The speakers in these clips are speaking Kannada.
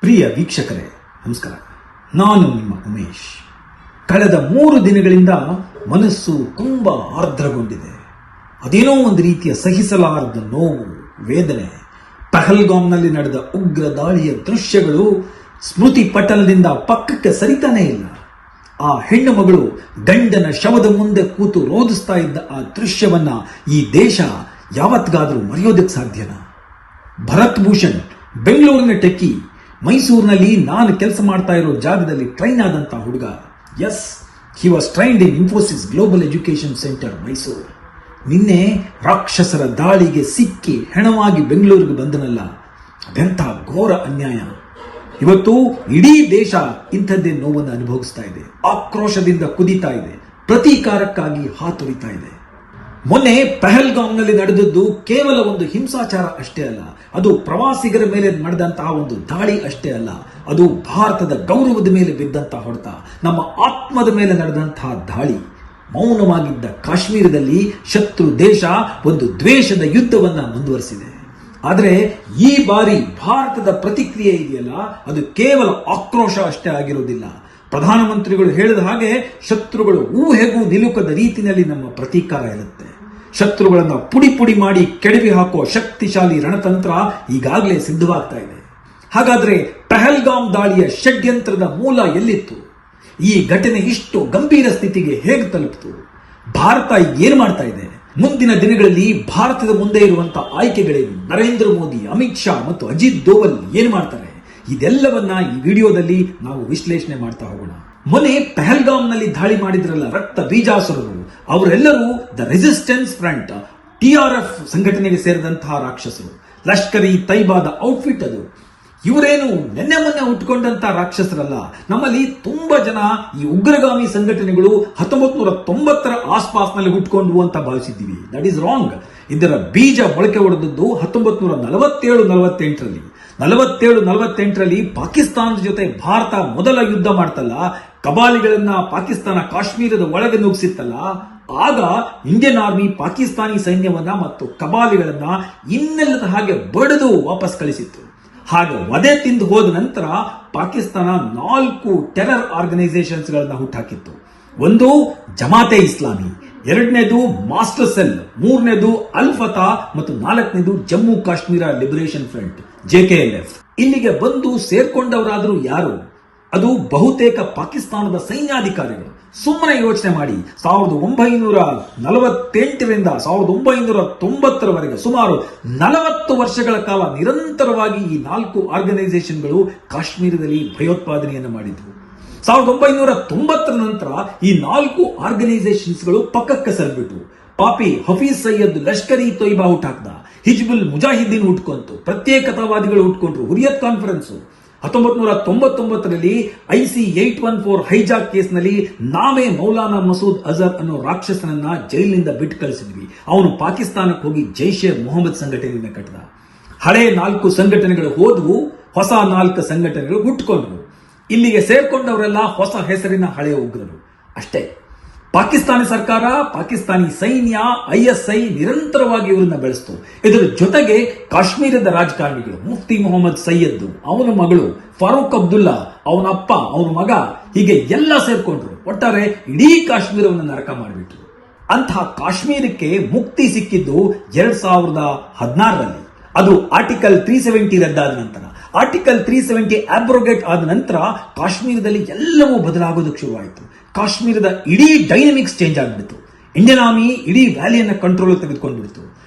ಪ್ರಿಯ ವೀಕ್ಷಕರೇ, ನಮಸ್ಕಾರ. ನಾನು ನಿಮ್ಮ ಉಮೇಶ್. ಕಳೆದ 3 ದಿನಗಳಿಂದ ಮನಸ್ಸು ತುಂಬಾ ಆರ್ದ್ರಗೊಂಡಿದೆ. ಅದೇನೋ ಒಂದು ರೀತಿಯ ಸಹಿಸಲಾರದ ನೋವು, ವೇದನೆ. ಪಹಲ್ಗಾಮ್ನಲ್ಲಿ ನಡೆದ ಉಗ್ರ ದಾಳಿಯ ದೃಶ್ಯಗಳು ಸ್ಮೃತಿ ಪಟಲದಿಂದ ಪಕ್ಕಕ್ಕೆ ಸರಿತಾನೇ ಇಲ್ಲ. ಆ ಹೆಣ್ಣು ಮಗಳು ಗಂಡನ ಶವದ ಮುಂದೆ ಕೂತು ರೋಧಿಸ್ತಾ ಇದ್ದ ಆ ದೃಶ್ಯವನ್ನ ಈ ದೇಶ ಯಾವತ್ತಿಗಾದ್ರೂ ಮರೆಯೋದಕ್ಕೆ ಸಾಧ್ಯನಾ? ಭರತ್ ಭೂಷಣ್ ಬೆಂಗಳೂರಿನ ಟೆಕ್ಕಿ, ಮೈಸೂರಿನಲ್ಲಿ ನಾನು ಕೆಲಸ ಮಾಡ್ತಾ ಇರೋ ಜಾಗದಲ್ಲಿ ಟ್ರೈನ್ ಆದಂತ ಹುಡುಗ. Yes, he was trained in Infosys global education centre, Mysuru. ನಿನ್ನೆ ರಾಕ್ಷಸರ ದಾಳಿಗೆ ಸಿಕ್ಕಿ ಹೆಣವಾಗಿ ಬೆಂಗಳೂರಿಗೆ ಬಂದನಲ್ಲ, ಅದೆಂಥ ಘೋರ ಅನ್ಯಾಯ. ಇವತ್ತು ಇಡೀ ದೇಶ ಇಂಥದ್ದೇ ನೋವನ್ನು ಅನುಭವಿಸ್ತಾ ಇದೆ, ಆಕ್ರೋಶದಿಂದ ಕುದೀತಾ ಇದೆ, ಪ್ರತೀಕಾರಕ್ಕಾಗಿ ಹಾತೊರಿತಾ ಇದೆ. ಮೊನ್ನೆ ಪಹಲ್ಗಾಮ್ನಲ್ಲಿ ನಡೆದದ್ದು ಕೇವಲ ಒಂದು ಹಿಂಸಾಚಾರ ಅಷ್ಟೇ ಅಲ್ಲ, ಅದು ಪ್ರವಾಸಿಗರ ಮೇಲೆ ನಡೆದಂತಹ ಒಂದು ದಾಳಿ ಅಷ್ಟೇ ಅಲ್ಲ, ಅದು ಭಾರತದ ಗೌರವದ ಮೇಲೆ ಬಿದ್ದಂತಹ ಹೊಡೆತ, ನಮ್ಮ ಆತ್ಮದ ಮೇಲೆ ನಡೆದಂತಹ ದಾಳಿ. ಮೌನವಾಗಿದ್ದ ಕಾಶ್ಮೀರದಲ್ಲಿ ಶತ್ರು ದೇಶ ಒಂದು ದ್ವೇಷದ ಯುದ್ಧವನ್ನ ಮುಂದುವರಿಸಿದೆ. ಆದರೆ ಈ ಬಾರಿ ಭಾರತದ ಪ್ರತಿಕ್ರಿಯೆ ಇದೆಯಲ್ಲ, ಅದು ಕೇವಲ ಆಕ್ರೋಶ ಅಷ್ಟೇ ಆಗಿರುವುದಿಲ್ಲ. ಪ್ರಧಾನಮಂತ್ರಿಗಳು ಹೇಳಿದ ಹಾಗೆ ಶತ್ರುಗಳು ಊಹೆಗೂ ನಿಲುಕದ ರೀತಿಯಲ್ಲಿ ನಮ್ಮ ಪ್ರತೀಕಾರ ಇರುತ್ತೆ. ಶತ್ರುಗಳನ್ನು ಪುಡಿ ಪುಡಿ ಮಾಡಿ ಕೆಡವಿ ಹಾಕುವ ಶಕ್ತಿಶಾಲಿ ರಣತಂತ್ರ ಈಗಾಗಲೇ ಸಿದ್ಧವಾಗ್ತಾ ಇದೆ. ಹಾಗಾದ್ರೆ ಪಹಲ್ಗಾಮ್ ದಾಳಿಯ ಷಡ್ಯಂತ್ರದ ಮೂಲ ಎಲ್ಲಿತ್ತು? ಈ ಘಟನೆ ಇಷ್ಟು ಗಂಭೀರ ಸ್ಥಿತಿಗೆ ಹೇಗೆ ತಲುಪಿತು? ಭಾರತ ಏನು ಮಾಡ್ತಾ ಇದೆ? ಮುಂದಿನ ದಿನಗಳಲ್ಲಿ ಭಾರತದ ಮುಂದೆ ಇರುವಂತಹ ಆಯ್ಕೆಗಳೇನು? ನರೇಂದ್ರ ಮೋದಿ, ಅಮಿತ್ ಶಾ ಮತ್ತು ಅಜಿತ್ ದೋವಲ್ ಏನು ಮಾಡ್ತಾರೆ? ಇದೆಲ್ಲವನ್ನ ಈ ವಿಡಿಯೋದಲ್ಲಿ ನಾವು ವಿಶ್ಲೇಷಣೆ ಮಾಡ್ತಾ ಹೋಗೋಣ. ಮೊನ್ನೆ ಪಹಲ್ಗಾಮ್ನಲ್ಲಿ ದಾಳಿ ಮಾಡಿದ್ರಲ್ಲ ರಕ್ತ ಬೀಜಾಸುರರು, ಅವರೆಲ್ಲರೂ ದ ರೆಸಿಸ್ಟೆನ್ಸ್ ಫ್ರಂಟ್, TRF ಸಂಘಟನೆಗೆ ಸೇರಿದಂತಹ ರಾಕ್ಷಸರು. ಲಷ್ಕರ್-ಇ ತೈಬಾದ ಔಟ್ಫಿಟ್ ಅದು. ಇವರೇನು ನೆನ್ನೆ ಮೊನ್ನೆ ಹುಟ್ಟುಕೊಂಡಂತಹ ರಾಕ್ಷಸರಲ್ಲ. ನಮ್ಮಲ್ಲಿ ತುಂಬಾ ಜನ ಈ ಉಗ್ರಗಾಮಿ ಸಂಘಟನೆಗಳು 1990ರ ಆಸ್ಪಾಸ್ನಲ್ಲಿ ಹುಟ್ಟುಕೊಂಡು ಅಂತ ಭಾವಿಸಿದ್ದೀವಿ. That is wrong. ಇದರ ಬೀಜ ಮೊಳಕೆ ಹೊಡೆದದ್ದು 1947-48ರಲ್ಲಿ. 47-48ರಲ್ಲಿ ಪಾಕಿಸ್ತಾನದ ಜೊತೆ ಭಾರತ ಮೊದಲ ಯುದ್ಧ ಮಾಡ್ತಲ್ಲ, ಕಬಾಲಿಗಳನ್ನ ಪಾಕಿಸ್ತಾನ ಕಾಶ್ಮೀರದ ಒಳಗೆ ನುಗ್ಗಿಸಿತ್ತಲ್ಲ, ಆಗ ಇಂಡಿಯನ್ ಆರ್ಮಿ ಪಾಕಿಸ್ತಾನಿ ಸೈನ್ಯವನ್ನ ಮತ್ತು ಕಬಾಲಿಗಳನ್ನ ಇನ್ನೆಲ್ಲದ ಹಾಗೆ ಬಡಿದು ವಾಪಸ್ ಕಳಿಸಿತ್ತು. ಹಾಗೆ ವಧೆ ತಿಂದು ಹೋದ ನಂತರ ಪಾಕಿಸ್ತಾನ 4 ಟೆರರ್ ಆರ್ಗನೈಸೇಷನ್ಸ್ ಗಳನ್ನ ಹುಟ್ಟಾಕಿತ್ತು. ಒಂದು ಜಮಾತೆ ಇಸ್ಲಾಮಿ, 2ನೇದು ಮಾಸ್ಟರ್ ಸೆಲ್, 3ನೇದು ಅಲ್ ಫತಾ ಮತ್ತು 4ನೇದು Jammu Kashmir liberation front, JKLF. ಇಲ್ಲಿಗೆ ಬಂದು ಸೇರ್ಕೊಂಡವರಾದ್ರೂ ಯಾರು? ಅದು ಬಹುತೇಕ ಪಾಕಿಸ್ತಾನದ ಸೈನ್ಯಾಧಿಕಾರಿಗಳು. ಸುಮ್ಮನೆ ಯೋಚನೆ ಮಾಡಿ, 1948ರಿಂದ 1990ರವರೆಗೆ ಸುಮಾರು 40 ವರ್ಷಗಳ ಕಾಲ ನಿರಂತರವಾಗಿ ಈ 4 ಆರ್ಗನೈಸೇಷನ್ಗಳು ಕಾಶ್ಮೀರದಲ್ಲಿ ಭಯೋತ್ಪಾದನೆಯನ್ನು ಮಾಡಿದ್ವು. 1990ರ ನಂತರ ಈ 4 ಆರ್ಗನೈಸೇಷನ್ಸ್ಗಳು ಪಕ್ಕಕ್ಕೆ ಸರಿಬಿಟ್ಟು ಪಾಪಿ ಹಫೀಜ್ ಸೈಯದ್ ಲಷ್ಕರ್-ಇ ತೊಯ್ಬಾ ಹುಟ್ಟಾಕ್ದ, ಹಿಜ್ಬುಲ್ ಮುಜಾಹಿದ್ದೀನ್ ಹುಟ್ಕೊಂತು, ಪ್ರತ್ಯೇಕತಾವಾದಿಗಳು ಹುಟ್ಕೊಂಡ್ರು, ಹುರಿಯತ್ ಕಾನ್ಫರೆನ್ಸ್. 1999ರಲ್ಲಿ IC 814 ಹೈಜಾಕ್ ಕೇಸ್ನಲ್ಲಿ ನಾವೇ ಮೌಲಾನಾ ಮಸೂದ್ ಅಜರ್ ಅನ್ನೋ ರಾಕ್ಷಸನನ್ನ ಜೈಲಿನಿಂದ ಬಿಟ್ಟು ಕಳಿಸಿದ್ವಿ. ಅವನು ಪಾಕಿಸ್ತಾನಕ್ಕೆ ಹೋಗಿ ಜೈಷೆ ಮೊಹಮ್ಮದ್ ಸಂಘಟನೆಯನ್ನು ಕಟ್ಟಿದ. ಹಳೆ 4 ಸಂಘಟನೆಗಳು ಹೋದವು, ಹೊಸ 4 ಸಂಘಟನೆಗಳು ಹುಟ್ಟುಕೊಂಡ್ವು. ಇಲ್ಲಿಗೆ ಸೇರ್ಕೊಂಡವರೆಲ್ಲ ಹೊಸ ಹೆಸರಿನ ಹಳೆಯ ಉಗ್ರರು ಅಷ್ಟೇ. ಪಾಕಿಸ್ತಾನಿ ಸರ್ಕಾರ, ಪಾಕಿಸ್ತಾನಿ ಸೈನ್ಯ, ISI ನಿರಂತರವಾಗಿ ಇವರನ್ನ ಬೆಳೆಸ್ತು. ಇದರ ಜೊತೆಗೆ ಕಾಶ್ಮೀರದ ರಾಜಕಾರಣಿಗಳು, ಮುಫ್ತಿ ಮೊಹಮ್ಮದ್ ಸೈಯದ್, ಅವನ ಮಗಳು ಫಾರೂಕ್ ಅಬ್ದುಲ್ಲಾ, ಅವನ ಅಪ್ಪ, ಅವನ ಮಗ, ಹೀಗೆ ಎಲ್ಲ ಸೇರ್ಕೊಂಡ್ರು. ಒಟ್ಟಾರೆ ಇಡೀ ಕಾಶ್ಮೀರವನ್ನು ನರಕ ಮಾಡಿಬಿಟ್ರು. ಅಂತಹ ಕಾಶ್ಮೀರಕ್ಕೆ ಮುಕ್ತಿ ಸಿಕ್ಕಿದ್ದು 2014ರಲ್ಲಿ. ಅದು ಆರ್ಟಿಕಲ್ 370 ರದ್ದಾದ ನಂತರ. ಆರ್ಟಿಕಲ್ 370 ಅಬ್ರೋಗೇಟ್ ಆದ ನಂತರ ಕಾಶ್ಮೀರದಲ್ಲಿ ಎಲ್ಲವೂ ಬದಲಾಗೋದಕ್ಕೆ ಶುರುವಾಯಿತು. ಕಾಶ್ಮೀರದ ಇಡೀ ಡೈನಮಿಕ್ಸ್ ಚೇಂಜ್ ಆಗಿಬಿಡ್ತು. ಇಂಡಿಯನ್ ಆರ್ಮಿ ಇಡೀ ವ್ಯಾಲಿಯನ್ನ ಕಂಟ್ರೋಲ್ ತೆಗೆದುಕೊಂಡ್ಬಿಡ್ತು.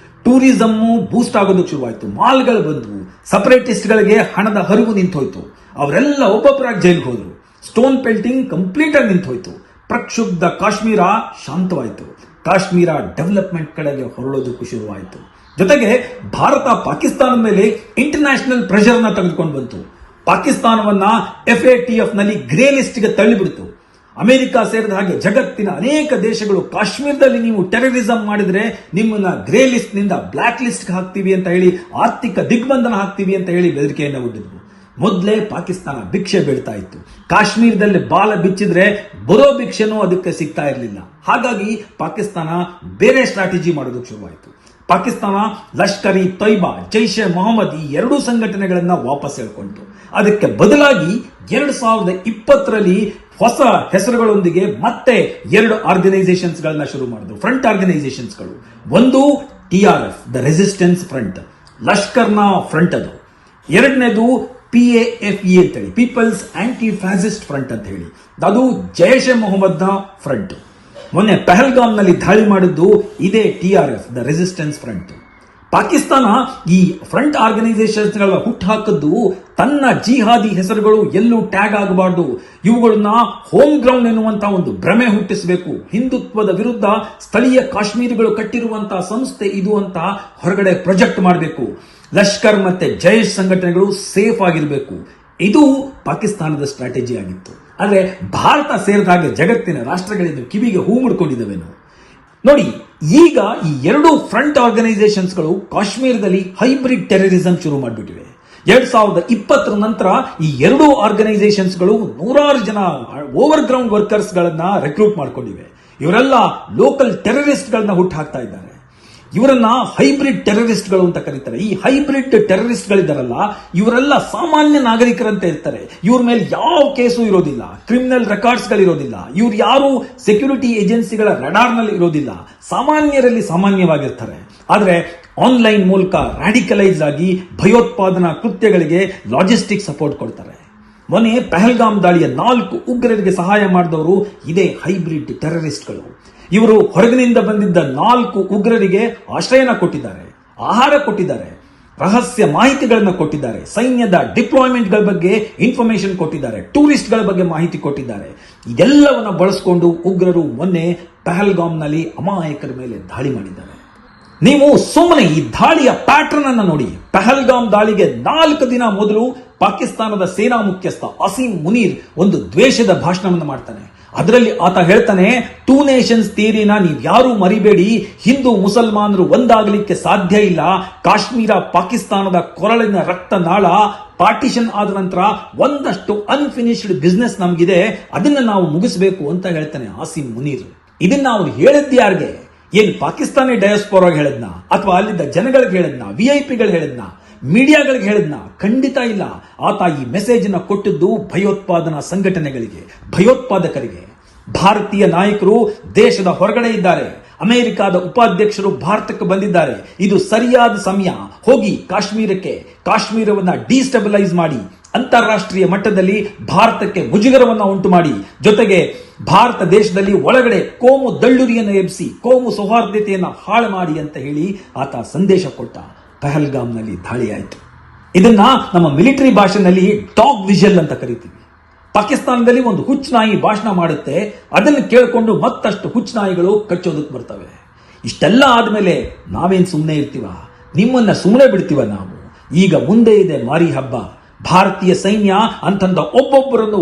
ಟೂರಿಸಂ ಬೂಸ್ಟ್ ಆಗೋದಕ್ಕೆ ಶುರುವಾಯಿತು. ಮಾಲ್ಗಳು ಬಂದವು. ಸಪರೇಟಿಸ್ಟ್ಗಳಿಗೆ ಹಣದ ಹರಿವು ನಿಂತೋಯ್ತು. ಅವರೆಲ್ಲ ಒಬ್ಬೊಬ್ಬರಾಗಿ ಜೈಲಿಗೆ ಹೋದ್ರು. ಸ್ಟೋನ್ ಪೆಲ್ಟಿಂಗ್ ಕಂಪ್ಲೀಟ್ ಆಗಿ ನಿಂತೋಯ್ತು. ಪ್ರಕ್ಷುಬ್ಧ ಕಾಶ್ಮೀರ ಶಾಂತವಾಯಿತು. ಕಾಶ್ಮೀರ ಡೆವಲಪ್ಮೆಂಟ್ ಕಡೆಗೆ ಹೊರಳೋದಕ್ಕೂ ಶುರುವಾಯಿತು. ಜೊತೆಗೆ ಭಾರತ ಪಾಕಿಸ್ತಾನದ ಮೇಲೆ ಇಂಟರ್ನ್ಯಾಷನಲ್ ಪ್ರೆಷರ್ ನ ತೆಗೆದುಕೊಂಡು ಬಂತು. ಪಾಕಿಸ್ತಾನವನ್ನ FATF ನಲ್ಲಿ ಗ್ರೇ ಲಿಸ್ಟ್ ಗೆ ತಳ್ಳಿಬಿಡ್ತು. ಅಮೆರಿಕ ಸೇರಿದ ಹಾಗೆ ಜಗತ್ತಿನ ಅನೇಕ ದೇಶಗಳು ಕಾಶ್ಮೀರದಲ್ಲಿ ನೀವು ಟೆರರಿಸಂ ಮಾಡಿದ್ರೆ ನಿಮ್ಮನ್ನ ಗ್ರೇ ಲಿಸ್ಟ್ ನಿಂದ ಬ್ಲಾಕ್ ಲಿಸ್ಟ್ ಹಾಕ್ತೀವಿ ಅಂತ ಹೇಳಿ, ಆರ್ಥಿಕ ದಿಗ್ಬಂಧನ ಹಾಕ್ತೀವಿ ಅಂತ ಹೇಳಿ ಬೆದರಿಕೆಯನ್ನು ಒಡ್ಡಿದ್ರು. ಮೊದಲೇ ಪಾಕಿಸ್ತಾನ ಭಿಕ್ಷೆ ಬೀಳ್ತಾ ಇತ್ತು. ಕಾಶ್ಮೀರದಲ್ಲಿ ಬಾಲ ಬಿಚ್ಚಿದ್ರೆ ಬರೋ ಭಿಕ್ಷೆನೂ ಅದಕ್ಕೆ ಸಿಗ್ತಾ ಇರಲಿಲ್ಲ. ಹಾಗಾಗಿ ಪಾಕಿಸ್ತಾನ ಬೇರೆ ಸ್ಟ್ರಾಟಜಿ ಮಾಡೋದಕ್ಕೆ ಶುರುವಾಯಿತು. ಪಾಕಿಸ್ತಾನ ಲಷ್ಕರ್-ಇ ತೊಯ್ಬಾ, ಜೈಷೆ ಮೊಹಮ್ಮದ್ ಈ ಎರಡೂ ಸಂಘಟನೆಗಳನ್ನ ವಾಪಸ್ ಹೇಳ್ಕೊಂತು. ಅದಕ್ಕೆ ಬದಲಾಗಿ 2020ರಲ್ಲಿ ಹೊಸ ಹೆಸರುಗಳೊಂದಿಗೆ ಮತ್ತೆ 2 ಆರ್ಗನೈಸೇಷನ್ಸ್ ಗಳನ್ನ ಶುರು ಮಾಡಿದ್ರು, ಫ್ರಂಟ್ ಆರ್ಗನೈಸೇಷನ್ಸ್ಗಳು. ಒಂದು TRF, ದ ರೆಸಿಸ್ಟೆನ್ಸ್ ಫ್ರಂಟ್, ಲಷ್ಕರ್ನ ಫ್ರಂಟ್ ಅದು. ಎರಡನೇದು PAFE ಅಂತೇಳಿ, ಪೀಪಲ್ಸ್ ಆಂಟಿ ಫ್ಯಾಸಿಸ್ಟ್ ಫ್ರಂಟ್ ಅಂತ ಹೇಳಿ, ಅದು ಜೈಷ್ ಎ ಮೊಹಮ್ಮದ್ನ ಫ್ರಂಟ್. ಮೊನ್ನೆ ಪಹಲ್ಗಾಮ್ನಲ್ಲಿ ದಾಳಿ ಮಾಡಿದ್ದು ಇದೇ TRF, the Resistance front. Pakistan ಈ ಫ್ರಂಟ್ ಆರ್ಗನೈಸೇಷನ್ಸ್ಗಳ ಹುಟ್ಟುಹಾಕದ್ದು ತನ್ನ ಜಿಹಾದಿ ಹೆಸರುಗಳು ಎಲ್ಲೂ ಟ್ಯಾಗ್ ಆಗಬಾರ್ದು, ಇವುಗಳನ್ನ ಹೋಮ್ ಗ್ರೌಂಡ್ ಎನ್ನುವಂತಹ ಒಂದು ಭ್ರಮೆ ಹುಟ್ಟಿಸಬೇಕು, ಹಿಂದುತ್ವದ ವಿರುದ್ಧ ಸ್ಥಳೀಯ ಕಾಶ್ಮೀರಿಗಳು ಕಟ್ಟಿರುವಂತಹ ಸಂಸ್ಥೆ ಇದು ಅಂತ ಹೊರಗಡೆ ಪ್ರೊಜೆಕ್ಟ್ ಮಾಡಬೇಕು. ಲಷ್ಕರ್ ಮತ್ತೆ ಜೈಷ್ ಸಂಘಟನೆಗಳು ಸೇಫ್ ಆಗಿರಬೇಕು. ಇದು ಪಾಕಿಸ್ತಾನದ ಸ್ಟ್ರಾಟಜಿ ಆಗಿತ್ತು. ಆದ್ರೆ ಭಾರತ ಸೇರಿದ ಹಾಗೆ ಜಗತ್ತಿನ ರಾಷ್ಟ್ರಗಳಿಂದ ಕಿವಿಗೆ ಹೂ ಮುಡ್ಕೊಂಡಿದ್ದಾವೇನು ನೋಡಿ. ಈಗ ಈ 2 ಫ್ರಂಟ್ ಆರ್ಗನೈಸೇಷನ್ಸ್ಗಳು ಕಾಶ್ಮೀರದಲ್ಲಿ ಹೈಬ್ರಿಡ್ ಟೆರರಿಸಂ ಶುರು ಮಾಡಿಬಿಟ್ಟಿವೆ. 2020 ನಂತರ ಈ 2 ಆರ್ಗನೈಸೇಷನ್ಸ್ಗಳು ನೂರಾರು ಜನ ಓವರ್ ಗ್ರೌಂಡ್ ವರ್ಕರ್ಸ್ ಗಳನ್ನ ರೆಕ್ರೂಟ್ ಮಾಡ್ಕೊಂಡಿವೆ. ಇವರೆಲ್ಲ ಲೋಕಲ್ ಟೆರರಿಸ್ಟ್ ಗಳನ್ನ ಹುಟ್ಟು ಹಾಕ್ತಾ ಇದ್ದಾರೆ. ಇವರನ್ನ ಹೈಬ್ರಿಡ್ ಟೆರರಿಸ್ಟ್ಗಳು ಅಂತ ಕರೀತಾರೆ. ಈ ಹೈಬ್ರಿಡ್ ಟೆರರಿಸ್ಟ್ ಗಳಿದ್ದಾರಲ್ಲ, ಇವರೆಲ್ಲ ಸಾಮಾನ್ಯ ನಾಗರಿಕರಂತೆ ಇರ್ತಾರೆ. ಇವ್ರ ಮೇಲೆ ಯಾವ ಕೇಸು ಇರೋದಿಲ್ಲ, ಕ್ರಿಮಿನಲ್ ರೆಕಾರ್ಡ್ಸ್ ಗಳಿರೋದಿಲ್ಲ, ಇವ್ರು ಯಾರು ಸೆಕ್ಯೂರಿಟಿ ಏಜೆನ್ಸಿಗಳ ರಡಾರ್ ನಲ್ಲಿ ಇರೋದಿಲ್ಲ, ಸಾಮಾನ್ಯರಲ್ಲಿ ಸಾಮಾನ್ಯವಾಗಿರ್ತಾರೆ. ಆದ್ರೆ ಆನ್ಲೈನ್ ಮೂಲಕ ರಾಡಿಕಲೈಸ್ ಆಗಿ ಭಯೋತ್ಪಾದನಾ ಕೃತ್ಯಗಳಿಗೆ ಲಾಜಿಸ್ಟಿಕ್ ಸಪೋರ್ಟ್ ಕೊಡ್ತಾರೆ. ಮೊನ್ನೆ ಪಹಲ್ಗಾಮ್ ದಾಳಿಯ 4 ಉಗ್ರರಿಗೆ ಸಹಾಯ ಮಾಡಿದವರು ಇದೇ ಹೈಬ್ರಿಡ್ ಟೆರರಿಸ್ಟ್ಗಳು. ಇವರು ಹೊರಗಿನಿಂದ ಬಂದಿದ್ದ 4 ಉಗ್ರರಿಗೆ ಆಶ್ರಯನ ಕೊಟ್ಟಿದ್ದಾರೆ, ಆಹಾರ ಕೊಟ್ಟಿದ್ದಾರೆ, ರಹಸ್ಯ ಮಾಹಿತಿಗಳನ್ನು ಕೊಟ್ಟಿದ್ದಾರೆ, ಸೈನ್ಯದ ಡಿಪ್ಲಾಯ್ಮೆಂಟ್ ಗಳ ಬಗ್ಗೆ ಇನ್ಫಾರ್ಮೇಶನ್ ಕೊಟ್ಟಿದ್ದಾರೆ, ಟೂರಿಸ್ಟ್ ಗಳ ಬಗ್ಗೆ ಮಾಹಿತಿ ಕೊಟ್ಟಿದ್ದಾರೆ. ಇದೆಲ್ಲವನ್ನ ಬಳಸಿಕೊಂಡು ಉಗ್ರರು ಮೊನ್ನೆ ಪಹಲ್ಗಾಮ್ನಲ್ಲಿ ಅಮಾಯಕರ ಮೇಲೆ ದಾಳಿ ಮಾಡಿದ್ದಾರೆ. ನೀವು ಸುಮ್ಮನೆ ಈ ದಾಳಿಯ ಪ್ಯಾಟರ್ನ್ ಅನ್ನು ನೋಡಿ. ಪಹಲ್ಗಾಮ್ ದಾಳಿಗೆ 4 ದಿನ ಮೊದಲು ಪಾಕಿಸ್ತಾನದ ಸೇನಾ ಮುಖ್ಯಸ್ಥ ಅಸೀಂ ಮುನೀರ್ ಒಂದು ದ್ವೇಷದ ಭಾಷಣವನ್ನು ಮಾಡ್ತಾನೆ. ಅದರಲ್ಲಿ ಆತ ಹೇಳ್ತಾನೆ, 2 ನೇಷನ್ಸ್ ಥಿಯರಿನ ನೀವು ಯಾರು ಮರಿಬೇಡಿ, ಹಿಂದೂ ಮುಸಲ್ಮಾನರು ಒಂದಾಗಲಿಕ್ಕೆ ಸಾಧ್ಯ ಇಲ್ಲ, ಕಾಶ್ಮೀರ ಪಾಕಿಸ್ತಾನದ ಕೊರಳಿನ ರಕ್ತನಾಳ, ಪಾರ್ಟಿಷನ್ ಆದ ನಂತರ ಒಂದಷ್ಟು ಅನ್ಫಿನಿಶ್ಡ್ ಬಿಸ್ನೆಸ್ ನಮಗಿದೆ, ಅದನ್ನ ನಾವು ಮುಗಿಸಬೇಕು ಅಂತ ಹೇಳ್ತಾನೆ ಆಸಿಮ್ ಮುನೀರ್. ಇದನ್ನ ಅವ್ರು ಹೇಳಿದ್ದು ಯಾರಿಗೆ? ಏನ್ ಪಾಕಿಸ್ತಾನಿ ಡಯಾಸ್ಪೋರಾಗ ಹೇಳದ್ನ, ಅಥವಾ ಅಲ್ಲಿದ್ದ ಜನಗಳಿಗೆ ಹೇಳದ್ನ, ವಿಐಪಿಗಳು ಹೇಳದ್ನ, ಮೀಡಿಯಾಗಳಿಗೆ ಹೇಳದ್ನ? ಖಂಡಿತ ಇಲ್ಲ. ಆತ ಈ ಮೆಸೇಜ್ ಅನ್ನು ಕೊಟ್ಟಿದ್ದು ಭಯೋತ್ಪಾದನಾ ಸಂಘಟನೆಗಳಿಗೆ, ಭಯೋತ್ಪಾದಕರಿಗೆ. ಭಾರತೀಯ ನಾಯಕರು ದೇಶದ ಹೊರಗಡೆ ಇದ್ದಾರೆ, ಅಮೆರಿಕದ ಉಪಾಧ್ಯಕ್ಷರು ಭಾರತಕ್ಕೆ ಬಂದಿದ್ದಾರೆ, ಇದು ಸರಿಯಾದ ಸಮಯ, ಹೋಗಿ ಕಾಶ್ಮೀರವನ್ನ ಡಿಸ್ಟೆಬಿಲೈಸ್ ಮಾಡಿ, ಅಂತಾರಾಷ್ಟ್ರೀಯ ಮಟ್ಟದಲ್ಲಿ ಭಾರತಕ್ಕೆ ಮುಜುಗರವನ್ನ ಉಂಟು ಮಾಡಿ, ಜೊತೆಗೆ ಭಾರತ ದೇಶದಲ್ಲಿ ಒಳಗಡೆ ಕೋಮು ದಳ್ಳುರಿಯನ್ನು ಎಬ್ಬಿಸಿ ಕೋಮು ಸೌಹಾರ್ದತೆಯನ್ನು ಹಾಳು ಮಾಡಿ ಅಂತ ಹೇಳಿ ಆತ ಸಂದೇಶ ಕೊಟ್ಟ. ಪಹಲ್ಗಾಮ್ನಲ್ಲಿ ದಾಳಿ ಆಯಿತು. ಇದನ್ನ ನಮ್ಮ ಮಿಲಿಟರಿ ಭಾಷೆನಲ್ಲಿ ಡಾಗ್ ವಿಷಲ್ ಅಂತ ಕರಿತೀವಿ. ಪಾಕಿಸ್ತಾನದಲ್ಲಿ ಒಂದು ಹುಚ್ಚುನಾಯಿ ಭಾಷಣ ಮಾಡುತ್ತೆ, ಅದನ್ನು ಕೇಳಿಕೊಂಡು ಮತ್ತಷ್ಟು ಹುಚ್ಚುನಾಯಿಗಳು ಕಚ್ಚೋದಕ್ಕೆ ಬರ್ತವೆ. ಇಷ್ಟೆಲ್ಲ ಆದ್ಮೇಲೆ ನಾವೇನ್ ಸುಮ್ಮನೆ ಇರ್ತೀವ? ನಿಮ್ಮನ್ನ ಸುಮ್ಮನೆ ಬಿಡ್ತೀವ ನಾವು? ಈಗ ಮುಂದೆ ಇದೆ ಮಾರಿ ಹಬ್ಬ. ಭಾರತೀಯ ಸೈನ್ಯ ಅಂತಂದ ಒಬ್ಬೊಬ್ಬರನ್ನು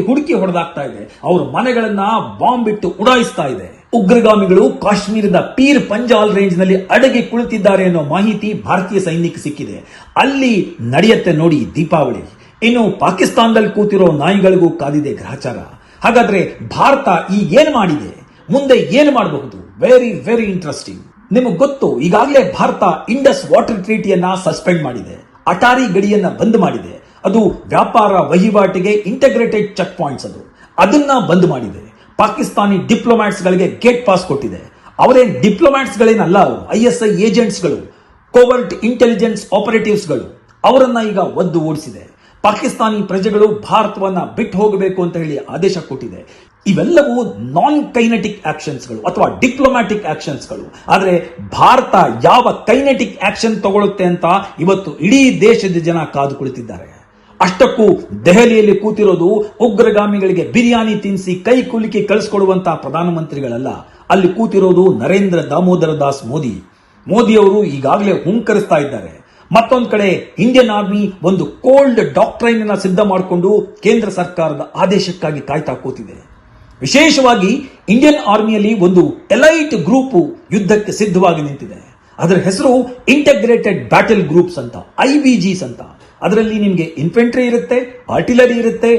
ಹುಡುಕಿ ಹೊಡೆದಾಗ್ತಾ ಇದೆ, ಅವರ ಮನೆಗಳನ್ನ ಬಾಂಬ್ ಬಿಟ್ಟು ಉಡಾಯಿಸ್ತಾ ಇದೆ. ಉಗ್ರಗಾಮಿಗಳು ಕಾಶ್ಮೀರದ ಪೀರ್ ಪಂಜಾಲ್ ರೇಂಜ್ ನಲ್ಲಿ ಅಡಗಿ ಕುಳಿತಿದ್ದಾರೆ ಅನ್ನೋ ಮಾಹಿತಿ ಭಾರತೀಯ ಸೈನ್ಯಕ್ಕೆ ಸಿಕ್ಕಿದೆ. ಅಲ್ಲಿ ನಡೆಯುತ್ತೆ ನೋಡಿ ದೀಪಾವಳಿ. ಇನ್ನು ಪಾಕಿಸ್ತಾನದಲ್ಲಿ ಕೂತಿರೋ ನಾಯಿಗಳಿಗೂ ಕಾದಿದೆ ಗ್ರಹಚಾರ. ಹಾಗಾದ್ರೆ ಭಾರತ ಈಗ ಏನ್ ಮಾಡಿದೆ, ಮುಂದೆ ಏನು ಮಾಡಬಹುದು? Very very interesting. ನಿಮಗೆ ಗೊತ್ತು, ಈಗಾಗಲೇ ಭಾರತ ಇಂಡಸ್ ವಾಟರ್ ಟ್ರೀಟಿಯನ್ನ ಸಸ್ಪೆಂಡ್ ಮಾಡಿದೆ, ಅಟಾರಿ ಗಡಿಯನ್ನ ಬಂದ್ ಮಾಡಿದೆ. ಅದು ವ್ಯಾಪಾರ ವಹಿವಾಟಿಗೆ ಇಂಟಗ್ರೇಟೆಡ್ ಚೆಕ್ ಪಾಯಿಂಟ್ಸ್, ಅದನ್ನ ಬಂದ್ ಮಾಡಿದೆ. ಪಾಕಿಸ್ತಾನಿ ಡಿಪ್ಲೊಮ್ಯಾಟ್ಸ್ ಗಳಿಗೆ ಗೇಟ್ ಪಾಸ್ ಕೊಟ್ಟಿದೆ. ಅವರೇನ್ ಡಿಪ್ಲೊಮ್ಯಾಟ್ಸ್ ಗಳೇನಲ್ಲ, ಅವರು ISI ಏಜೆಂಟ್ಸ್ಗಳು, ಕೋವರ್ಟ್ ಇಂಟೆಲಿಜೆನ್ಸ್ ಆಪರೇಟಿವ್ಸ್ಗಳು. ಅವರನ್ನ ಈಗ ಒದ್ದು ಓಡಿಸಿದೆ. ಪಾಕಿಸ್ತಾನಿ ಪ್ರಜೆಗಳು ಭಾರತವನ್ನ ಬಿಟ್ಟು ಹೋಗಬೇಕು ಅಂತ ಹೇಳಿ ಆದೇಶ ಕೊಟ್ಟಿದೆ. ಇವೆಲ್ಲವೂ ನಾನ್ ಕೈನೆಟಿಕ್ ಆಕ್ಷನ್ಸ್ಗಳು ಅಥವಾ ಡಿಪ್ಲೊಮ್ಯಾಟಿಕ್ ಆಕ್ಷನ್ಸ್ಗಳು. ಆದ್ರೆ ಭಾರತ ಯಾವ ಕೈನೆಟಿಕ್ ಆಕ್ಷನ್ ತಗೊಳುತ್ತೆ ಅಂತ ಇವತ್ತು ಇಡೀ ದೇಶದ ಜನ ಕಾದು ಕುಳಿತಿದ್ದಾರೆ. ಅಷ್ಟಕ್ಕೂ ದೆಹಲಿಯಲ್ಲಿ ಕೂತಿರೋದು ಉಗ್ರಗಾಮಿಗಳಿಗೆ ಬಿರಿಯಾನಿ ತಿನ್ನಿಸಿ ಕೈ ಕುಲುಕಿ ಕಳಿಸ್ಕೊಡುವಂತಹ ಪ್ರಧಾನಮಂತ್ರಿಗಳಲ್ಲ. ಅಲ್ಲಿ ಕೂತಿರೋದು ನರೇಂದ್ರ ದಾಮೋದರ ದಾಸ್ ಮೋದಿ ಅವರು ಈಗಾಗಲೇ ಹುಂಕರಿಸ್ತಾ ಇದ್ದಾರೆ. ಮತ್ತೊಂದು ಕಡೆ ಇಂಡಿಯನ್ ಆರ್ಮಿ ಒಂದು ಕೋಲ್ಡ್ ಡಾಕ್ಟ್ರೈನ್ ಅನ್ನ ಸಿದ್ಧ ಮಾಡಿಕೊಂಡು ಕೇಂದ್ರ ಸರ್ಕಾರದ ಆದೇಶಕ್ಕಾಗಿ ಕಾಯ್ತಾ ಕೂತಿದೆ. ವಿಶೇಷವಾಗಿ ಇಂಡಿಯನ್ ಆರ್ಮಿಯಲ್ಲಿ ಒಂದು ಎಲೈಟ್ ಗ್ರೂಪ್ ಯುದ್ಧಕ್ಕೆ ಸಿದ್ಧವಾಗಿ ನಿಂತಿದೆ. ಅದರ ಹೆಸರು ಇಂಟಗ್ರೇಟೆಡ್ ಬ್ಯಾಟಲ್ ಗ್ರೂಪ್ಸ್ ಅಂತ, IBGs ಅಂತ. ಅದರಲ್ಲಿ ನಿಮಗೆ ಇನ್ಫೆಂಟ್ರಿ ಇರುತ್ತೆ, ಆರ್ಟಿಲರಿ ಇರುತ್ತೆ,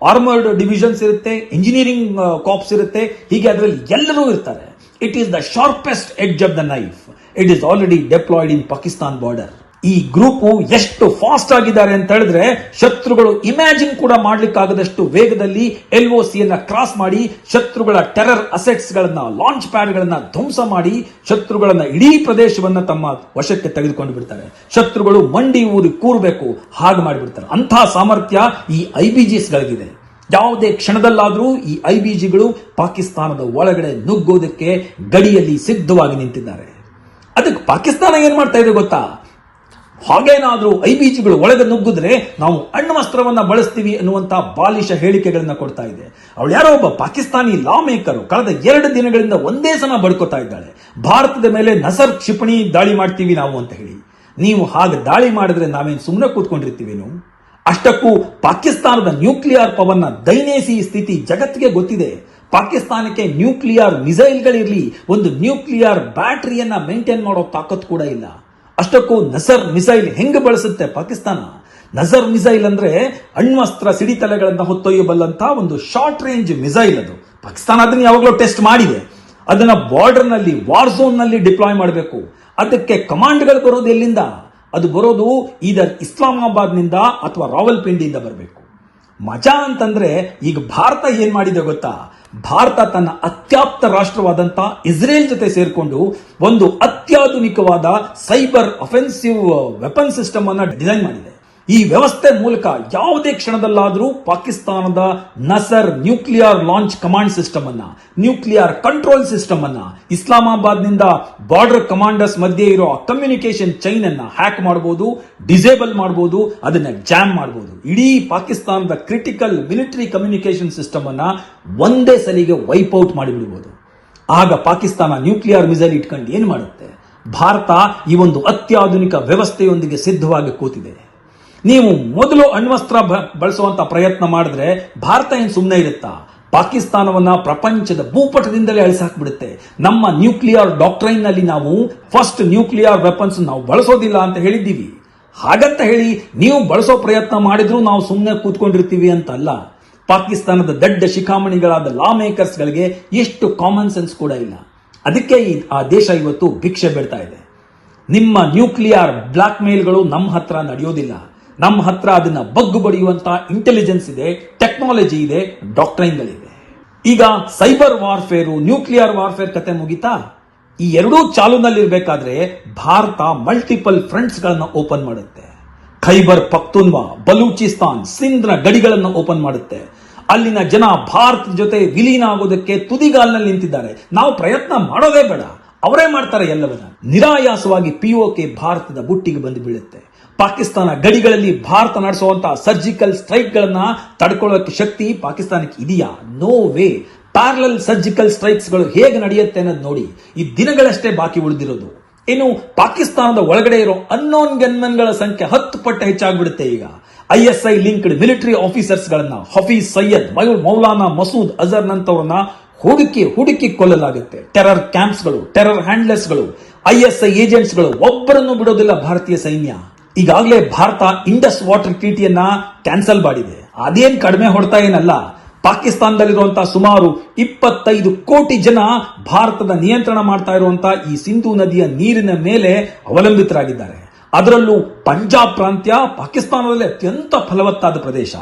ಆರ್ಮರ್ಡ್ ಡಿವಿಷನ್ಸ್ ಇರುತ್ತೆ, ಇಂಜಿನಿಯರಿಂಗ್ ಕಾರ್ಪ್ಸ್ ಇರುತ್ತೆ. ಹೀಗೆ ಅದರಲ್ಲಿ ಎಲ್ಲರೂ ಇರ್ತಾರೆ. It is the sharpest edge of the knife. It is already deployed in Pakistan border. ಈ ಗ್ರೂಪ್ ಎಷ್ಟು ಫಾಸ್ಟ್ ಆಗಿದ್ದಾರೆ ಅಂತ ಹೇಳಿದ್ರೆ ಶತ್ರುಗಳು ಇಮ್ಯಾಜಿನ್ ಕೂಡ ಮಾಡ್ಲಿಕ್ಕಾಗದಷ್ಟು ವೇಗದಲ್ಲಿ LOC ಕ್ರಾಸ್ ಮಾಡಿ ಶತ್ರುಗಳ ಟೆರರ್ ಅಸೆಟ್ಸ್ ಗಳನ್ನ, ಲಾಂಚ್ ಪ್ಯಾಡ್ ಗಳನ್ನ ಧ್ವಂಸ ಮಾಡಿ ಶತ್ರುಗಳನ್ನ ಇಡೀ ಪ್ರದೇಶವನ್ನ ತಮ್ಮ ವಶಕ್ಕೆ ತೆಗೆದುಕೊಂಡು ಬಿಡ್ತಾರೆ. ಶತ್ರುಗಳು ಮಂಡಿ ಊರಿ ಕೂರಬೇಕು ಹಾಗೆ ಮಾಡಿಬಿಡ್ತಾರೆ. ಅಂತಹ ಸಾಮರ್ಥ್ಯ ಈ IBGs ಗಳಿಗಿದೆ. ಯಾವುದೇ ಕ್ಷಣದಲ್ಲಾದರೂ ಈ IBGಗಳು ಪಾಕಿಸ್ತಾನದ ಒಳಗಡೆ ನುಗ್ಗೋದಕ್ಕೆ ಗಡಿಯಲ್ಲಿ ಸಿದ್ಧವಾಗಿ ನಿಂತಿದ್ದಾರೆ. ಅದಕ್ಕೆ ಪಾಕಿಸ್ತಾನ ಏನ್ ಮಾಡ್ತಾ ಇದೆ ಗೊತ್ತಾ? ಹಾಗೇನಾದ್ರೂ IBGಗಳು ಒಳಗೆ ನುಗ್ಗಿದ್ರೆ ನಾವು ಅಣ್ವಸ್ತ್ರವನ್ನ ಬಳಸ್ತೀವಿ ಅನ್ನುವಂತ ಬಾಲಿಶ ಹೇಳಿಕೆಗಳನ್ನ ಕೊಡ್ತಾ ಇದೆ. ಅವಳು ಯಾರೋ ಒಬ್ಬ ಪಾಕಿಸ್ತಾನಿ ಲಾ ಮೇಕರ್ ಕಳೆದ 2 ದಿನಗಳಿಂದ ಒಂದೇ ಸಮ ಬಡ್ಕೋತಾ ಇದ್ದಾಳೆ, ಭಾರತದ ಮೇಲೆ ನಸರ್ ಕ್ಷಿಪಣಿ ದಾಳಿ ಮಾಡ್ತೀವಿ ನಾವು ಅಂತ ಹೇಳಿ. ನೀವು ಹಾಗೆ ದಾಳಿ ಮಾಡಿದ್ರೆ ನಾವೇನು ಸುಮ್ಮನೆ ಕೂತ್ಕೊಂಡಿರ್ತೀವೇನು? ಅಷ್ಟಕ್ಕೂ ಪಾಕಿಸ್ತಾನದ ನ್ಯೂಕ್ಲಿಯರ್ ಪವರ್ನ ದೈನೇಸಿ ಸ್ಥಿತಿ ಜಗತ್ತಿಗೆ ಗೊತ್ತಿದೆ. ಪಾಕಿಸ್ತಾನಕ್ಕೆ ನ್ಯೂಕ್ಲಿಯರ್ ಮಿಸೈಲ್ಗಳಿರಲಿ, ಒಂದು ನ್ಯೂಕ್ಲಿಯರ್ ಬ್ಯಾಟರಿಯನ್ನ ಮೇಂಟೈನ್ ಮಾಡೋ ತಾಕತ್ ಕೂಡ ಇಲ್ಲ. ಅಷ್ಟಕ್ಕೂ ನಸರ್ ಮಿಸೈಲ್ ಹೆಂಗೆ ಬಳಸುತ್ತೆ ಪಾಕಿಸ್ತಾನ? ನಸರ್ ಮಿಸೈಲ್ ಅಂದ್ರೆ ಅಣ್ವಸ್ತ್ರ ಸಿಡಿತಲೆಗಳನ್ನ ಹೊತ್ತೊಯ್ಯಬಲ್ಲಂತ ಒಂದು ಶಾರ್ಟ್ ರೇಂಜ್ ಮಿಸೈಲ್. ಅದು ಪಾಕಿಸ್ತಾನ ಅದನ್ನ ಯಾವಾಗಲೂ ಟೆಸ್ಟ್ ಮಾಡಿದೆ. ಅದನ್ನ ಬಾರ್ಡರ್ ನಲ್ಲಿ, ವಾರ್ ಝೋನ್ ನಲ್ಲಿ ಡಿಪ್ಲಾಯ್ ಮಾಡಬೇಕು. ಅದಕ್ಕೆ ಕಮಾಂಡ್ಗಳು ಬರೋದು ಎಲ್ಲಿಂದ? ಅದು ಬರೋದು ಇದರ್ ಇಸ್ಲಾಮಾಬಾದ್ ನಿಂದ ಅಥವಾ ರಾವಲ್ಪಿಂಡಿಯಿಂದ ಬರಬೇಕು. ಮಜಾ ಅಂತಂದ್ರೆ ಈಗ ಭಾರತ ಏನ್ ಮಾಡಿದೆ ಗೊತ್ತಾ? ಭಾರತ ತನ್ನ ಅತ್ಯಾಪ್ತ ರಾಷ್ಟ್ರವಾದಂತ ಇಸ್ರೇಲ್ ಜೊತೆ ಸೇರ್ಕೊಂಡು ಒಂದು ಅತ್ಯಾಧುನಿಕವಾದ ಸೈಬರ್ ಅಫೆನ್ಸಿವ್ ವೆಪನ್ ಸಿಸ್ಟಮ್ ಅನ್ನ ಡಿಸೈನ್ ಮಾಡಿದೆ. ಈ ವ್ಯವಸ್ಥೆ ಮೂಲಕ ಯಾವುದೇ ಕ್ಷಣದಲ್ಲಾದರೂ ಪಾಕಿಸ್ತಾನದ ನಸರ್ ನ್ಯೂಕ್ಲಿಯರ್ ಲಾಂಚ್ ಕಮಾಂಡ್ ಸಿಸ್ಟಮ್ ಅನ್ನ, ನ್ಯೂಕ್ಲಿಯರ್ ಕಂಟ್ರೋಲ್ ಸಿಸ್ಟಮ್ ಅನ್ನ, ಇಸ್ಲಾಮಾಬಾದ್ ನಿಂದ ಬಾರ್ಡರ್ ಕಮಾಂಡರ್ಸ್ ಮಧ್ಯೆ ಇರೋ ಕಮ್ಯುನಿಕೇಶನ್ ಚೈನ್ ಅನ್ನ ಹ್ಯಾಕ್ ಮಾಡಬಹುದು, ಡಿಸೇಬಲ್ ಮಾಡಬಹುದು, ಅದನ್ನ ಜಾಮ್ ಮಾಡಬಹುದು. ಇಡೀ ಪಾಕಿಸ್ತಾನದ ಕ್ರಿಟಿಕಲ್ ಮಿಲಿಟರಿ ಕಮ್ಯುನಿಕೇಶನ್ ಸಿಸ್ಟಮ್ ಅನ್ನ ಒಂದೇ ಸಲಿಗೆ ವೈಪ್ ಔಟ್ ಮಾಡಿಬಿಡಬಹುದು. ಆಗ ಪಾಕಿಸ್ತಾನ ನ್ಯೂಕ್ಲಿಯರ್ ಮಿಸೈಲ್ ಇಟ್ಕೊಂಡು ಏನ್ ಮಾಡುತ್ತೆ? ಭಾರತ ಈ ಒಂದು ಅತ್ಯಾಧುನಿಕ ವ್ಯವಸ್ಥೆಯೊಂದಿಗೆ ಸಿದ್ಧವಾಗಿ ಕೂತಿದೆ. ನೀವು ಮೊದಲು ಅಣ್ವಸ್ತ್ರ ಬಳಸುವಂತ ಪ್ರಯತ್ನ ಮಾಡಿದ್ರೆ ಭಾರತ ಏನು ಸುಮ್ಮನೆ ಇರುತ್ತಾ? ಪಾಕಿಸ್ತಾನವನ್ನ ಪ್ರಪಂಚದ ಭೂಪಟದಿಂದಲೇ ಅಳಿಸಾಕ್ಬಿಡುತ್ತೆ. ನಮ್ಮ ನ್ಯೂಕ್ಲಿಯರ್ ಡಾಕ್ಟ್ರೈನ್ ನಲ್ಲಿ ನಾವು ಫಸ್ಟ್ ನ್ಯೂಕ್ಲಿಯರ್ ವೆಪನ್ಸ್ ನಾವು ಬಳಸೋದಿಲ್ಲ ಅಂತ ಹೇಳಿದ್ದೀವಿ. ಹಾಗಂತ ಹೇಳಿ ನೀವು ಬಳಸೋ ಪ್ರಯತ್ನ ಮಾಡಿದ್ರೂ ನಾವು ಸುಮ್ಮನೆ ಕೂತ್ಕೊಂಡಿರ್ತೀವಿ ಅಂತ ಅಲ್ಲ. ಪಾಕಿಸ್ತಾನದ ದೊಡ್ಡ ಶಿಖಾಮಣಿಗಳಾದ ಲಾ ಮೇಕರ್ಸ್ ಗಳಿಗೆ ಎಷ್ಟು ಕಾಮನ್ ಸೆನ್ಸ್ ಕೂಡ ಇಲ್ಲ. ಅದಕ್ಕೆ ಆ ದೇಶ ಇವತ್ತು ಭಿಕ್ಷೆ ಬೇಡ್ತಾ ಇದೆ. ನಿಮ್ಮ ನ್ಯೂಕ್ಲಿಯರ್ ಬ್ಲಾಕ್ ಮೇಲ್ಗಳು ನಮ್ಮ ಹತ್ರ ನಡೆಯೋದಿಲ್ಲ. ನಮ್ಮ ಹತ್ರ ಅದನ್ನ ಬಗ್ಗು ಬಡಿಯುವಂತ ಇಂಟೆಲಿಜೆನ್ಸ್ ಇದೆ, ಟೆಕ್ನಾಲಜಿ ಇದೆ, ಡಾಕ್ಟ್ರೈನ್ಗಳಿದೆ. ಈಗ ಸೈಬರ್ ವಾರ್ಫೇರು, ನ್ಯೂಕ್ಲಿಯರ್ ವಾರ್ಫೇರ್ ಕತೆ ಮುಗಿತಾ? ಈ ಎರಡೂ ಚಾಲೂನಲ್ಲಿರ್ಬೇಕಾದ್ರೆ ಭಾರತ ಮಲ್ಟಿಪಲ್ ಫ್ರಂಟ್ಸ್ ಗಳನ್ನ ಓಪನ್ ಮಾಡುತ್ತೆ. ಖೈಬರ್ ಪಖ್ತೂನ್ವಾ, ಬಲೂಚಿಸ್ತಾನ್, ಸಿಂಧ್ನ ಗಡಿಗಳನ್ನು ಓಪನ್ ಮಾಡುತ್ತೆ. ಅಲ್ಲಿನ ಜನ ಭಾರತದ ಜೊತೆ ವಿಲೀನ ಆಗೋದಕ್ಕೆ ತುದಿಗಾಲ್ನಲ್ಲಿ ನಿಂತಿದ್ದಾರೆ. ನಾವು ಪ್ರಯತ್ನ ಮಾಡೋದೇ ಬೇಡ, ಅವರೇ ಮಾಡ್ತಾರೆ ಎಲ್ಲವನ್ನ. ನಿರಾಯಾಸವಾಗಿ POK ಭಾರತದ ಬುಟ್ಟಿಗೆ ಬಂದು ಬೀಳುತ್ತೆ. ಪಾಕಿಸ್ತಾನ ಗಡಿಗಳಲ್ಲಿ ಭಾರತ ನಡೆಸುವಂತಹ ಸರ್ಜಿಕಲ್ ಸ್ಟ್ರೈಕ್ ಗಳನ್ನ ತಡ್ಕೊಳ್ಳೋಕೆ ಶಕ್ತಿ ಪಾಕಿಸ್ತಾನಕ್ಕೆ ಇದೆಯಾ? No way. Parallel surgical strikes ಗಳು ಹೇಗೆ ನಡೆಯುತ್ತೆ ಅನ್ನೋದು ನೋಡಿ. ಈ ದಿನಗಳಷ್ಟೇ ಬಾಕಿ ಉಳಿದಿರೋದು. ಇನ್ನು ಪಾಕಿಸ್ತಾನದ ಒಳಗಡೆ ಇರೋ ಅನ್ನೋನ್ ಗನ್ಮನ್ ಗಳ ಸಂಖ್ಯೆ 10 ಪಟ್ಟು ಹೆಚ್ಚಾಗ್ಬಿಡುತ್ತೆ. ಈಗ ISI ಲಿಂಕ್ಡ್ ಮಿಲಿಟರಿ ಆಫೀಸರ್ಸ್ ಗಳನ್ನ ಹಫೀಜ್ ಸೈಯದ್, ಮೌಲಾನಾ ಮಸೂದ್ ಅಜರ್ ನಂತವರನ್ನ ಹುಡುಕಿ ಕೊಲ್ಲಲಾಗುತ್ತೆ. ಟೆರರ್ ಕ್ಯಾಂಪ್ಸ್ ಗಳು, ಟೆರರ್ ಹ್ಯಾಂಡ್ಲರ್ಸ್ ಗಳು, ISI ಏಜೆಂಟ್ಸ್ ಗಳು ಒಬ್ಬರನ್ನು ಬಿಡೋದಿಲ್ಲ ಭಾರತೀಯ ಸೈನ್ಯ. ಈಗಾಗಲೇ ಭಾರತ ಇಂಡಸ್ ವಾಟರ್ ಟ್ರೀಟಿಯನ್ನ ಕ್ಯಾನ್ಸಲ್ ಮಾಡಿದೆ. ಅದೇನ್ ಕಡಿಮೆ ಹೊಡ್ತಾ ಏನಲ್ಲ. ಪಾಕಿಸ್ತಾನದಲ್ಲಿರುವಂತಹ ಸುಮಾರು 25 ಕೋಟಿ ಜನ ಭಾರತದ ನಿಯಂತ್ರಣ ಮಾಡ್ತಾ ಇರುವಂತಹ ಈ ಸಿಂಧೂ ನದಿಯ ನೀರಿನ ಮೇಲೆ ಅವಲಂಬಿತರಾಗಿದ್ದಾರೆ. ಅದರಲ್ಲೂ ಪಂಜಾಬ್ ಪ್ರಾಂತ್ಯ ಪಾಕಿಸ್ತಾನದಲ್ಲಿ ಅತ್ಯಂತ ಫಲವತ್ತಾದ ಪ್ರದೇಶ.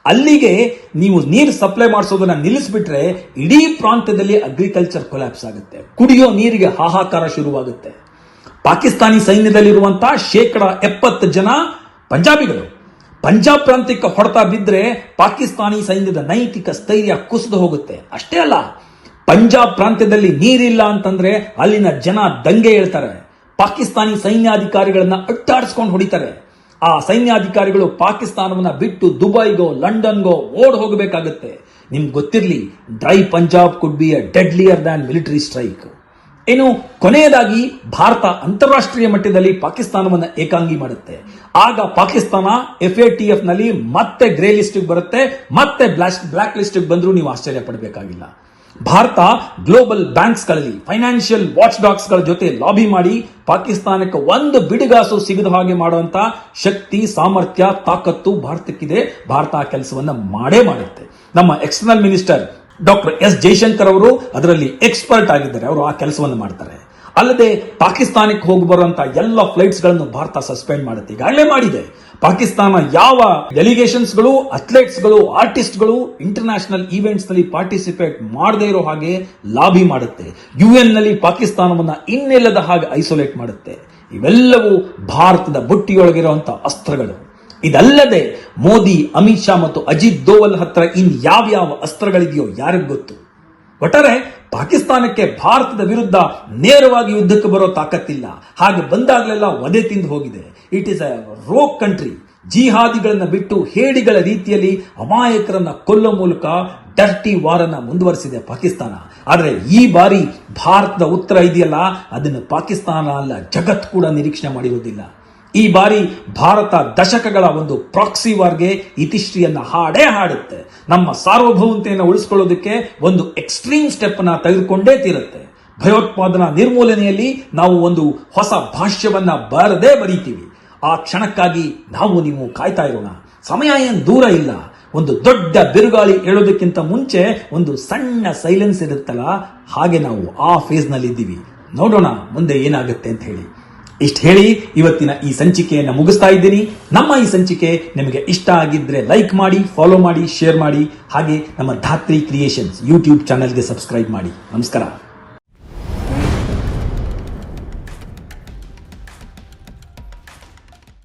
ಅಲ್ಲಿಗೆ ನೀವು ನೀರು ಸಪ್ಲೈ ಮಾಡಿಸೋದನ್ನ ನಿಲ್ಲಿಸ್ಬಿಟ್ರೆ ಇಡೀ ಪ್ರಾಂತ್ಯದಲ್ಲಿ ಅಗ್ರಿಕಲ್ಚರ್ ಕೊಲ್ಯಾಪ್ಸ್ ಆಗುತ್ತೆ. ಕುಡಿಯೋ ನೀರಿಗೆ ಹಾಹಾಕಾರ ಶುರುವಾಗುತ್ತೆ. ಪಾಕಿಸ್ತಾನಿ ಸೈನ್ಯದಲ್ಲಿರುವಂತಹ 70% ಜನ ಪಂಜಾಬಿಗಳು. ಪಂಜಾಬ್ ಪ್ರಾಂತ್ಯಕ್ಕೆ ಹೊಡೆತ ಬಿದ್ದರೆ ಪಾಕಿಸ್ತಾನಿ ಸೈನ್ಯದ ನೈತಿಕ ಸ್ಥೈರ್ಯ ಕುಸಿದು ಹೋಗುತ್ತೆ. ಅಷ್ಟೇ ಅಲ್ಲ, ಪಂಜಾಬ್ ಪ್ರಾಂತ್ಯದಲ್ಲಿ ನೀರಿಲ್ಲ ಅಂತಂದ್ರೆ ಅಲ್ಲಿನ ಜನ ದಂಗೆ ಹೇಳ್ತಾರೆ. ಪಾಕಿಸ್ತಾನಿ ಸೈನ್ಯಾಧಿಕಾರಿಗಳನ್ನ ಅಟ್ಟಾಡಿಸ್ಕೊಂಡು ಹೊಡಿತಾರೆ. ಆ ಸೈನ್ಯಾಧಿಕಾರಿಗಳು ಪಾಕಿಸ್ತಾನವನ್ನ ಬಿಟ್ಟು ದುಬೈಗೋ ಲಂಡನ್ಗೋ ಓಡ್ ಹೋಗಬೇಕಾಗುತ್ತೆ. ನಿಮ್ಗೆ ಗೊತ್ತಿರಲಿ, dry Punjab could be a deadlier than military strike. ಇನ್ನು ಕೊನೆಯದಾಗಿ ಭಾರತ ಅಂತಾರಾಷ್ಟ್ರೀಯ ಮಟ್ಟದಲ್ಲಿ ಪಾಕಿಸ್ತಾನವನ್ನ ಏಕಾಂಗಿ ಮಾಡುತ್ತೆ. ಆಗ ಪಾಕಿಸ್ತಾನ FATF ನಲ್ಲಿ ಮತ್ತೆ ಗ್ರೇ ಲಿಸ್ಟ್ ಬರುತ್ತೆ, ಮತ್ತೆ ಬ್ಲಾಕ್ ಲಿಸ್ಟ್ ಬಂದರೂ ನೀವು ಆಶ್ಚರ್ಯ ಪಡಬೇಕಾಗಿಲ್ಲ. ಭಾರತ ಗ್ಲೋಬಲ್ ಬ್ಯಾಂಕ್ಸ್ ಗಳಲ್ಲಿ, ಫೈನಾನ್ಷಿಯಲ್ ವಾಚ್ ಡಾಗ್ಸ್ ಗಳ ಜೊತೆ ಲಾಬಿ ಮಾಡಿ ಪಾಕಿಸ್ತಾನಕ್ಕೆ ಒಂದು ಬಿಡಿಗಾಸು ಸಿಗದ ಹಾಗೆ ಮಾಡುವಂತ ಶಕ್ತಿ, ಸಾಮರ್ಥ್ಯ, ತಾಕತ್ತು ಭಾರತಕ್ಕಿದೆ. ಭಾರತ ಆ ಕೆಲಸವನ್ನ ಮಾಡೇ ಮಾಡುತ್ತೆ. ನಮ್ಮ external minister doctor S. Jaishankar ಅವರು ಅದರಲ್ಲಿ ಎಕ್ಸ್ಪರ್ಟ್ ಆಗಿದ್ದಾರೆ. ಅವರು ಆ ಕೆಲಸವನ್ನು ಮಾಡ್ತಾರೆ. ಅಲ್ಲದೆ ಪಾಕಿಸ್ತಾನಕ್ಕೆ ಹೋಗಿ ಬರುವಂತ ಎಲ್ಲ ಫ್ಲೈಟ್ಸ್ ಗಳನ್ನು ಭಾರತ ಸಸ್ಪೆಂಡ್ ಮಾಡುತ್ತೆ, ಈಗಾಗಲೇ ಮಾಡಿದೆ. ಪಾಕಿಸ್ತಾನ ಯಾವ ಡೆಲಿಗೇಷನ್ಸ್ಗಳು, ಅಥ್ಲೆಟ್ಸ್ಗಳು, ಆರ್ಟಿಸ್ಟ್ಗಳು ಇಂಟರ್ನ್ಯಾಷನಲ್ ಈವೆಂಟ್ಸ್ ನಲ್ಲಿ ಪಾರ್ಟಿಸಿಪೇಟ್ ಮಾಡದೇ ಇರೋ ಹಾಗೆ ಲಾಬಿ ಮಾಡುತ್ತೆ. UN ನಲ್ಲಿ ಪಾಕಿಸ್ತಾನವನ್ನ ಇನ್ನಿಲ್ಲದ ಹಾಗೆ ಐಸೋಲೇಟ್ ಮಾಡುತ್ತೆ. ಇವೆಲ್ಲವೂ ಭಾರತದ ಬುಟ್ಟಿಯೊಳಗಿರುವಂತಹ ಅಸ್ತ್ರಗಳು. ಇದಲ್ಲದೆ ಮೋದಿ, ಅಮಿತ್ ಶಾ ಮತ್ತು ಅಜಿತ್ ದೋವಲ್ ಹತ್ರ ಯಾವ್ಯಾವ ಅಸ್ತ್ರಗಳಿದೆಯೋ ಯಾರಿಗ್ ಗೊತ್ತು. ಒಟ್ಟಾರೆ ಪಾಕಿಸ್ತಾನಕ್ಕೆ ಭಾರತದ ವಿರುದ್ಧ ನೇರವಾಗಿ ಯುದ್ಧಕ್ಕೆ ಬರೋ ತಾಕತ್ತಿಲ್ಲ. ಹಾಗೆ ಬಂದಾಗಲೆಲ್ಲ ವಧೆ ತಿಂದು ಹೋಗಿದೆ. ಇಟ್ ಈಸ್ ಅ ರೋಗ್ ಕಂಟ್ರಿ. ಜಿಹಾದಿಗಳನ್ನ ಬಿಟ್ಟು ಹೇಡಿಗಳ ರೀತಿಯಲ್ಲಿ ಅಮಾಯಕರನ್ನ ಕೊಲ್ಲೋ ಮೂಲಕ ಡರ್ಟಿ ವಾರನ್ನ ಮುಂದುವರಿಸಿದೆ ಪಾಕಿಸ್ತಾನ. ಆದರೆ ಈ ಬಾರಿ ಭಾರತದ ಉತ್ತರ ಇದೆಯಲ್ಲ, ಅದನ್ನು ಪಾಕಿಸ್ತಾನ ಅಲ್ಲ, ಜಗತ್ ಕೂಡ ನಿರೀಕ್ಷೆ ಮಾಡಿರುವುದಿಲ್ಲ. ಈ ಬಾರಿ ಭಾರತ ದಶಕಗಳ ಒಂದು ಪ್ರಾಕ್ಸಿ ವಾರ್ಗೆ ಇತಿಶ್ರೀಯನ್ನ ಹಾಡೇ ಹಾಡುತ್ತೆ. ನಮ್ಮ ಸಾರ್ವಭೌಮತೆಯನ್ನು ಉಳಿಸಿಕೊಳ್ಳೋದಕ್ಕೆ ಒಂದು ಎಕ್ಸ್ಟ್ರೀಮ್ ಸ್ಟೆಪ್ ಅನ್ನ ತೆಗೆದುಕೊಂಡೇ ತೀರುತ್ತೆ. ಭಯೋತ್ಪಾದನಾ ನಿರ್ಮೂಲನೆಯಲ್ಲಿ ನಾವು ಒಂದು ಹೊಸ ಭಾಷ್ಯವನ್ನ ಬರೀತೀವಿ. ಆ ಕ್ಷಣಕ್ಕಾಗಿ ನಾವು ನೀವು ಕಾಯ್ತಾ ಇರೋಣ. ಸಮಯ ಏನು ದೂರ ಇಲ್ಲ. ಒಂದು ದೊಡ್ಡ ಬಿರುಗಾಳಿ ಏಳೋದಕ್ಕಿಂತ ಮುಂಚೆ ಒಂದು ಸಣ್ಣ ಸೈಲೆನ್ಸ್ ಇರುತ್ತಲ್ಲ, ಹಾಗೆ ನಾವು ಆ ಫೇಸ್ ನಲ್ಲಿ ಇದ್ದೀವಿ. ನೋಡೋಣ ಮುಂದೆ ಏನಾಗುತ್ತೆ ಅಂತ ಹೇಳಿ. ಇಷ್ಟು ಹೇಳಿ ಇವತ್ತಿನ ಈ ಸಂಚಿಕೆಯನ್ನು ಮುಗಿಸ್ತಾ ಇದ್ದೀನಿ. ನಮ್ಮ ಈ ಸಂಚಿಕೆ ನಿಮಗೆ ಇಷ್ಟ ಆಗಿದ್ರೆ ಲೈಕ್ ಮಾಡಿ, ಫಾಲೋ ಮಾಡಿ, ಶೇರ್ ಮಾಡಿ. ಹಾಗೆ ನಮ್ಮ ಧಾತ್ರಿ ಕ್ರಿಯೇಷನ್ಸ್ ಯೂಟ್ಯೂಬ್ ಚಾನೆಲ್ಗೆ ಸಬ್ಸ್ಕ್ರೈಬ್ ಮಾಡಿ. ನಮಸ್ಕಾರ.